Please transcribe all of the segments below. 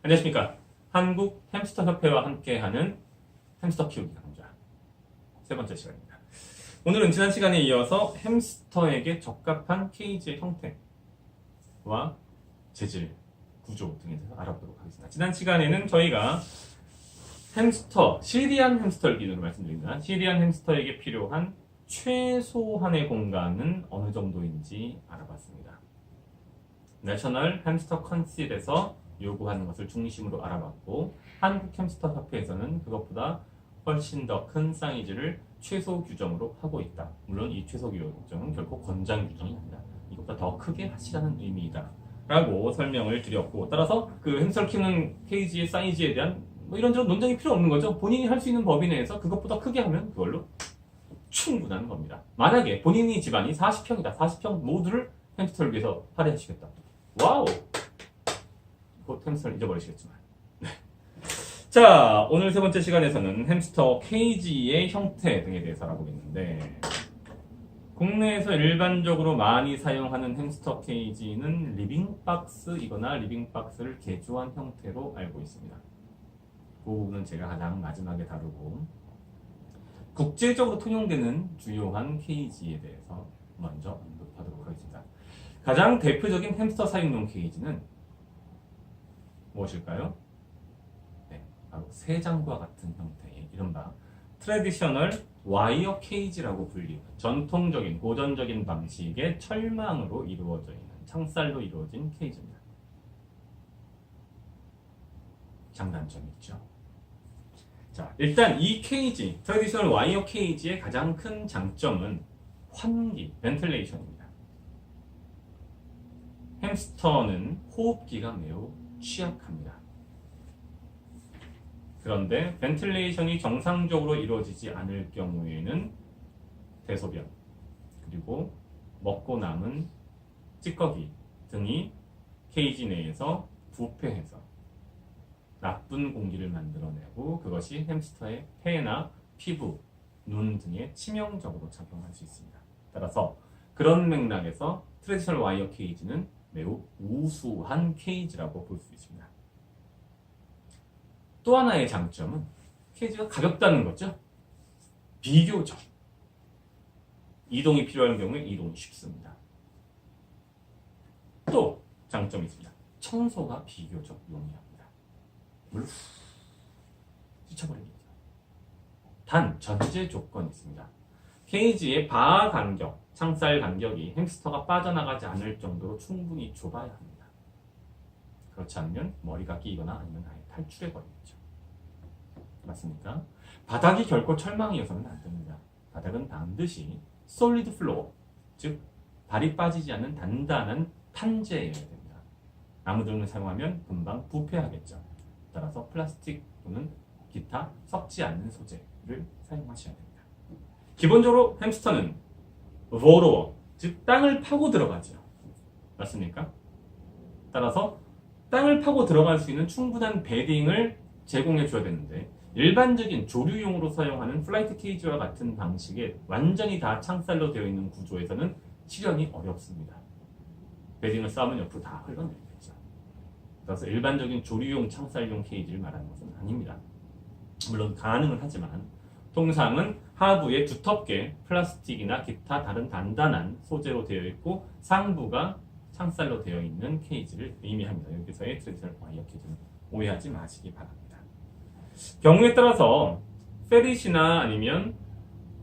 안녕하십니까. 한국 햄스터 협회와 함께하는 햄스터 키우기 강좌 세 번째 시간입니다. 오늘은 지난 시간에 이어서 햄스터에게 적합한 케이지의 형태와 재질, 구조 등에 대해서 알아보도록 하겠습니다. 지난 시간에는 저희가 햄스터, 시리안 햄스터를 기준으로 말씀드립니다. 시리안 햄스터에게 필요한 최소한의 공간은 어느 정도인지 알아봤습니다. 내셔널 햄스터 컨실에서 요구하는 것을 중심으로 알아봤고, 한국 햄스터 협회에서는 그것보다 훨씬 더 큰 사이즈를 최소 규정으로 하고 있다. 물론 이 최소 규정은 결코 권장 규정이 아니다. 이것보다 더 크게 하시라는 의미이다 라고 설명을 드렸고, 따라서 그 햄스터를 키우는 케이지의 사이즈에 대한 이런저런 논쟁이 필요 없는 거죠. 본인이 할 수 있는 범위 내에서 그것보다 크게 하면 그걸로 충분한 겁니다. 만약에 본인이 집안이 40평이다. 40평 모두를 햄스터를 위해서 할애하시겠다. 와우! 곧 햄스터를 잊어버리시겠지만. 네. 자, 오늘 세 번째 시간에서는 햄스터 케이지의 형태 등에 대해서 알아보겠는데, 국내에서 일반적으로 많이 사용하는 햄스터 케이지는 리빙박스이거나 리빙박스를 개조한 형태로 알고 있습니다. 그 부분은 제가 가장 마지막에 다루고, 국제적으로 통용되는 주요한 케이지에 대해서 먼저 언급하도록 하겠습니다. 가장 대표적인 햄스터 사육용 케이지는 무엇일까요? 네, 바로 새장과 같은 형태의 이른바 트래디셔널 와이어 케이지라고 불리는 전통적인 고전적인 방식의 철망으로 이루어져 있는 창살로 이루어진 케이지입니다. 장단점이 있죠. 자, 일단 이 케이지, 트래디셔널 와이어 케이지의 가장 큰 장점은 환기, 벤틀레이션입니다. 햄스터는 호흡기가 매우 취약합니다. 그런데 벤틀레이션이 정상적으로 이루어지지 않을 경우에는 대소변, 그리고 먹고 남은 찌꺼기 등이 케이지 내에서 부패해서 나쁜 공기를 만들어내고, 그것이 햄스터의 폐나 피부, 눈 등에 치명적으로 작용할 수 있습니다. 따라서 그런 맥락에서 트래디셔널 와이어 케이지는 매우 우수한 케이지라고 볼 수 있습니다. 또 하나의 장점은 케이지가 가볍다는 거죠. 비교적 이동이 필요한 경우에 이동이 쉽습니다. 또 장점이 있습니다. 청소가 비교적 용이합니다. 물론 씻어버립니다. 단 전제 조건이 있습니다. 케이지의 바 간격, 창살 간격이 햄스터가 빠져나가지 않을 정도로 충분히 좁아야 합니다. 그렇지 않으면 머리가 끼거나 아니면 아예 탈출해 버리겠죠. 맞습니까? 바닥이 결코 철망이어서는 안 됩니다. 바닥은 반드시 솔리드 플로어, 즉 발이 빠지지 않는 단단한 판재여야 됩니다. 나무 등을 사용하면 금방 부패하겠죠. 따라서 플라스틱 또는 기타 썩지 않는 소재를 사용하셔야 됩니다. 기본적으로 햄스터는 보로어, 즉 땅을 파고 들어가죠. 맞습니까? 따라서 땅을 파고 들어갈 수 있는 충분한 베딩을 제공해 줘야 되는데, 일반적인 조류용으로 사용하는 플라이트 케이지와 같은 방식의 완전히 다 창살로 되어 있는 구조에서는 실현이 어렵습니다. 베딩을 쌓으면 옆으로 다 흘러내리겠죠. 따라서 일반적인 조류용 창살용 케이지를 말하는 것은 아닙니다. 물론 가능은 하지만 통상은 하부에 두텁게 플라스틱이나 기타 다른 단단한 소재로 되어 있고, 상부가 창살로 되어 있는 케이지를 의미합니다. 여기서의 트래디셔널 와이어 케이지는 오해하지 마시기 바랍니다. 경우에 따라서 페릿이나 아니면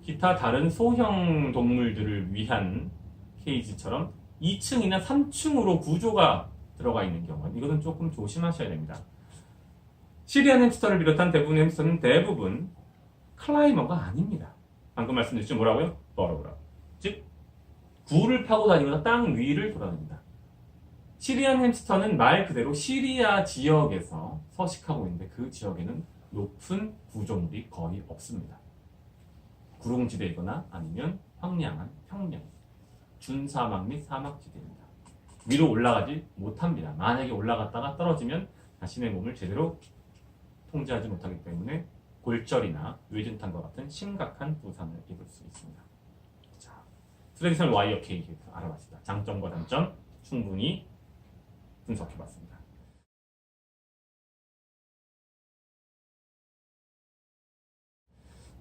기타 다른 소형 동물들을 위한 케이지처럼 2층이나 3층으로 구조가 들어가 있는 경우는 이것은 조금 조심하셔야 됩니다. 시리안 햄스터를 비롯한 대부분의 햄스터는 대부분 클라이머가 아닙니다. 방금 말씀드렸죠? 뭐라고요? 버러우라. 즉 굴을 파고 다니거나 땅 위를 돌아다닙니다. 시리안 햄스터는 말 그대로 시리아 지역에서 서식하고 있는데, 그 지역에는 높은 구조물이 거의 없습니다. 구릉지대이거나 아니면 황량한 평면, 준사막 및 사막지대입니다. 위로 올라가지 못합니다. 만약에 올라갔다가 떨어지면 자신의 몸을 제대로 통제하지 못하기 때문에 골절이나 뇌진탕과 같은 심각한 부상을 입을 수 있습니다. 자, 트래디셔널 와이어 케이지 알아봤습니다. 장점과 단점 충분히 분석해봤습니다.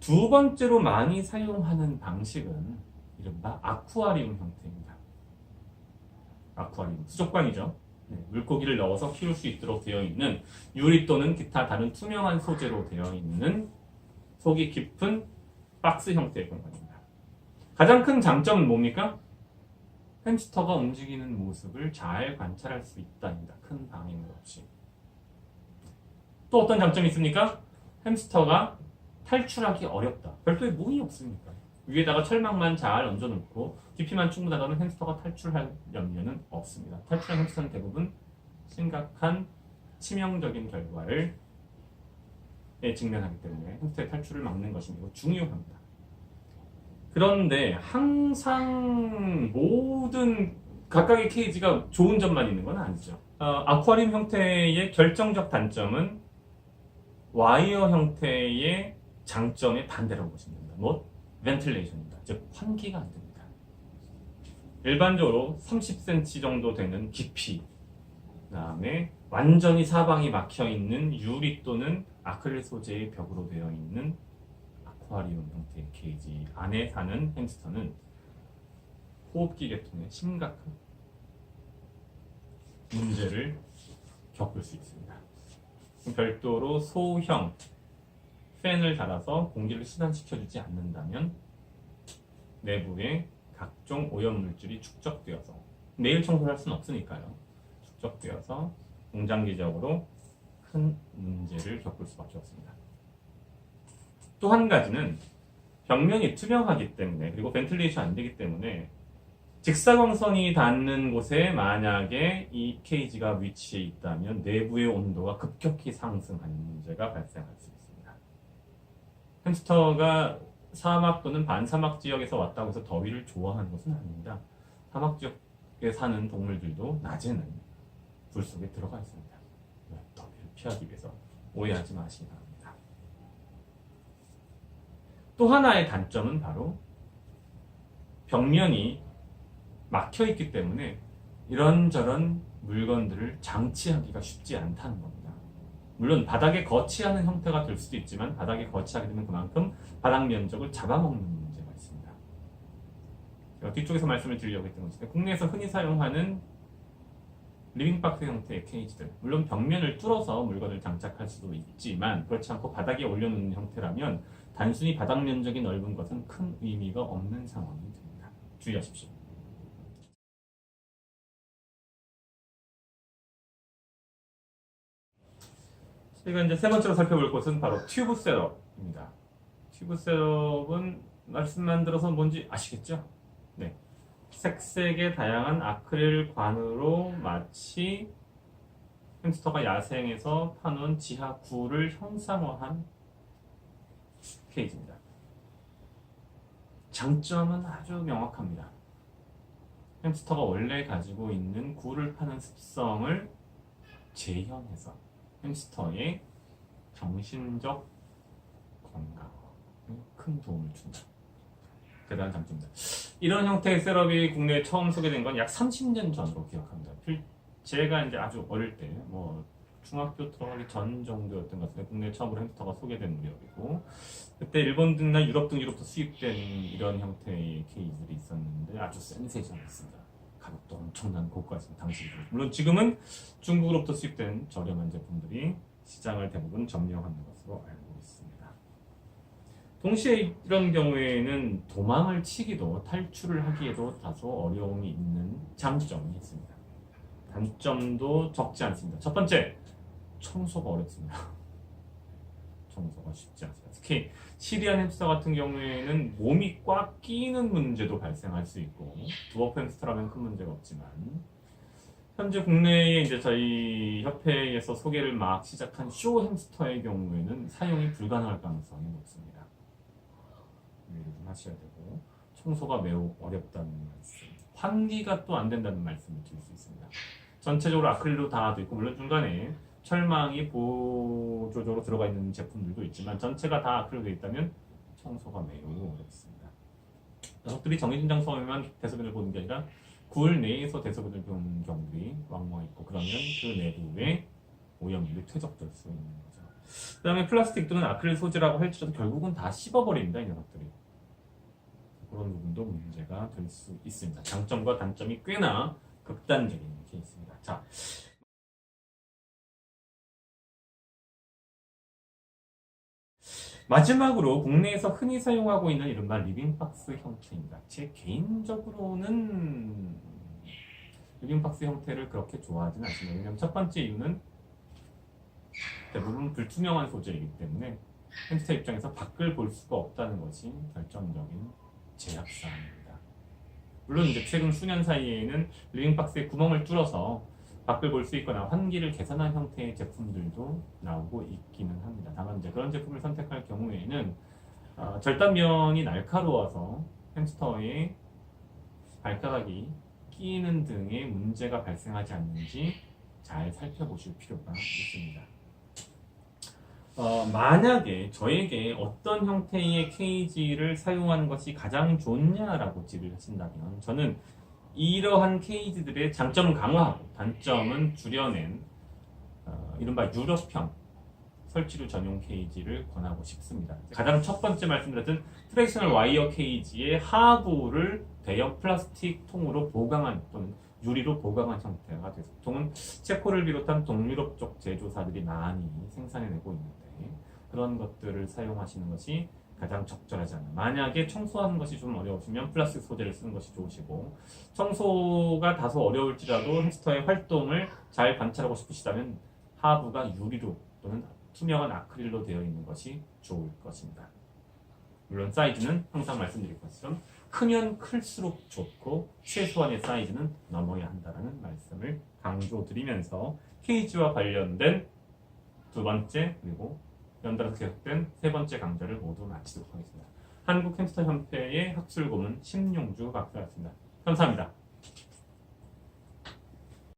두 번째로 많이 사용하는 방식은 이른바 아쿠아리움 형태입니다. 아쿠아리움, 수족관이죠. 네, 물고기를 넣어서 키울 수 있도록 되어 있는 유리 또는 기타 다른 투명한 소재로 되어 있는 속이 깊은 박스 형태의 공간입니다. 가장 큰 장점은 뭡니까? 햄스터가 움직이는 모습을 잘 관찰할 수 있다입니다. 큰 방해물 없이. 또 어떤 장점이 있습니까? 햄스터가 탈출하기 어렵다. 별도의 문이 없으니까. 위에다가 철망만 잘 얹어놓고 깊이만 충분하다면 햄스터가 탈출할 염려는 없습니다. 탈출한 햄스터는 대부분 심각한 치명적인 결과를 직면하기 때문에 햄스터의 탈출을 막는 것이 매우 중요합니다. 그런데 항상 모든 각각의 케이지가 좋은 점만 있는 건 아니죠. 아쿠아리움 형태의 결정적 단점은 와이어 형태의 장점의 반대라고 보시면 됩니다. 뭐? 벤틸레이션입니다. 즉 환기가 안 됩니다. 일반적으로 30cm 정도 되는 깊이, 그 다음에 완전히 사방이 막혀 있는 유리 또는 아크릴 소재의 벽으로 되어 있는 아쿠아리움 형태의 케이지 안에 사는 햄스터는 호흡기 계통에 심각한 문제를 겪을 수 있습니다. 별도로 소형 팬을 달아서 공기를 순환시켜주지 않는다면 내부에 각종 오염물질이 축적되어서 매일 청소를 할 수는 없으니까요. 축적되어서 공장기적으로 큰 문제를 겪을 수밖에 없습니다. 또 한 가지는 벽면이 투명하기 때문에 그리고 벤틸레이션 안 되기 때문에 직사광선이 닿는 곳에 만약에 이 케이지가 위치해 있다면 내부의 온도가 급격히 상승하는 문제가 발생할 수 있습니다. 햄스터가 사막 또는 반사막 지역에서 왔다고 해서 더위를 좋아하는 것은 아닙니다. 사막 지역에 사는 동물들도 낮에는 불 속에 들어가 있습니다. 더위를 피하기 위해서 오해하지 마시기 바랍니다. 또 하나의 단점은 바로 벽면이 막혀 있기 때문에 이런저런 물건들을 장치하기가 쉽지 않다는 겁니다. 물론 바닥에 거치하는 형태가 될 수도 있지만 바닥에 거치하게 되면 그만큼 바닥 면적을 잡아먹는 문제가 있습니다. 제가 뒤쪽에서 말씀을 드리려고 했던 것인데 국내에서 흔히 사용하는 리빙박스 형태의 케이지들, 물론 벽면을 뚫어서 물건을 장착할 수도 있지만 그렇지 않고 바닥에 올려놓는 형태라면 단순히 바닥 면적이 넓은 것은 큰 의미가 없는 상황이 됩니다. 주의하십시오. 저희가 이제 세 번째로 살펴볼 것은 바로 튜브 셋업입니다. 튜브 셋업은 말씀만 들어서 뭔지 아시겠죠? 네. 색색의 다양한 아크릴 관으로 마치 햄스터가 야생에서 파놓은 지하 굴을 형상화한 케이지입니다. 장점은 아주 명확합니다. 햄스터가 원래 가지고 있는 굴을 파는 습성을 재현해서 햄스터의 정신적 건강에 큰 도움을 준다. 대단한 장점입니다. 이런 형태의 셋업이 국내에 처음 소개된 건 약 30년 전으로 기억합니다. 제가 이제 아주 어릴 때, 중학교 들어가기 전 정도였던 것 같은데 국내에 처음으로 햄스터가 소개된 무렵이고 그때 일본 등이나 유럽 등으로부터 수입된 이런 형태의 케이지들이 있었는데 아주 센세이션했습니다. 가격도 엄청난 고가였습니다. 당시에. 물론 지금은 중국으로부터 수입된 저렴한 제품들이 시장을 대부분 점령하는 것으로 알고 있습니다. 동시에 이런 경우에는 도망을 치기도 탈출을 하기에도 다소 어려움이 있는 장점이 있습니다. 단점도 적지 않습니다. 첫 번째, 청소가 어렵습니다. 청소가 쉽지 않습니다. 특히 시리안 햄스터 같은 경우에는 몸이 꽉 끼는 문제도 발생할 수 있고 두어프 햄스터라면 큰 문제가 없지만 현재 국내에 이제 저희 협회에서 소개를 막 시작한 쇼 햄스터의 경우에는 사용이 불가능할 가능성이 높습니다. 유의를 좀 하셔야 되고 청소가 매우 어렵다는 말씀, 환기가 또 안 된다는 말씀을 드릴 수 있습니다. 전체적으로 아크릴로 다 되어 있고 물론 중간에 철망이 보조적으로 들어가 있는 제품들도 있지만 전체가 다 아크릴로 되어 있다면 청소가 매우 어렵습니다. 녀석들이 정해진 장소에만 대소변을 보는 게 아니라 굴 내에서 대소변을 보는 경우들이 왕왕 있고 그러면 그 내부에 오염물이 퇴적될 수 있는 거죠. 그 다음에 플라스틱 또는 아크릴 소재라고 할지라도 결국은 다 씹어버립니다. 이 녀석들이. 그런 부분도 문제가 될 수 있습니다. 장점과 단점이 꽤나 극단적인 케이스입니다. 자, 마지막으로 국내에서 흔히 사용하고 있는 이른바 리빙박스 형태입니다. 제 개인적으로는 리빙박스 형태를 그렇게 좋아하지는 않습니다. 왜냐하면 첫 번째 이유는 대부분 불투명한 소재이기 때문에 햄스터 입장에서 밖을 볼 수가 없다는 것이 결정적인 제약사항입니다. 물론 이제 최근 수년 사이에는 리빙박스에 구멍을 뚫어서 밖을 볼 수 있거나 환기를 개선한 형태의 제품들도 나오고 있기는 합니다. 다만 이제 그런 제품을 선택할 경우에는 절단면이 날카로워서 햄스터의 발가락이 끼이는 등의 문제가 발생하지 않는지 잘 살펴보실 필요가 있습니다. 만약에 저에게 어떤 형태의 케이지를 사용하는 것이 가장 좋냐라고 질의를 하신다면 저는 이러한 케이지들의 장점은 강화하고 단점은 줄여낸 이른바 유럽형 설치류 전용 케이지를 권하고 싶습니다. 가장 첫 번째 말씀드렸던 트랙셔널 와이어 케이지의 하부를 대형 플라스틱 통으로 보강한 또는 유리로 보강한 형태가 돼서 보통은 체코를 비롯한 동유럽 쪽 제조사들이 많이 생산해내고 있는데 그런 것들을 사용하시는 것이 가장 적절하지 않나. 만약에 청소하는 것이 좀 어려우시면 플라스틱 소재를 쓰는 것이 좋으시고 청소가 다소 어려울지라도 햄스터의 활동을 잘 관찰하고 싶으시다면 하부가 유리로 또는 투명한 아크릴로 되어 있는 것이 좋을 것입니다. 물론 사이즈는 항상 말씀드릴 것처럼 크면 클수록 좋고 최소한의 사이즈는 넘어야 한다는 말씀을 강조드리면서 케이지와 관련된 두 번째 그리고 연달아서 계속된 세 번째 강좌를 모두 마치도록 하겠습니다. 한국 햄스터 협회의 학술고문 심용주 박사였습니다. 감사합니다.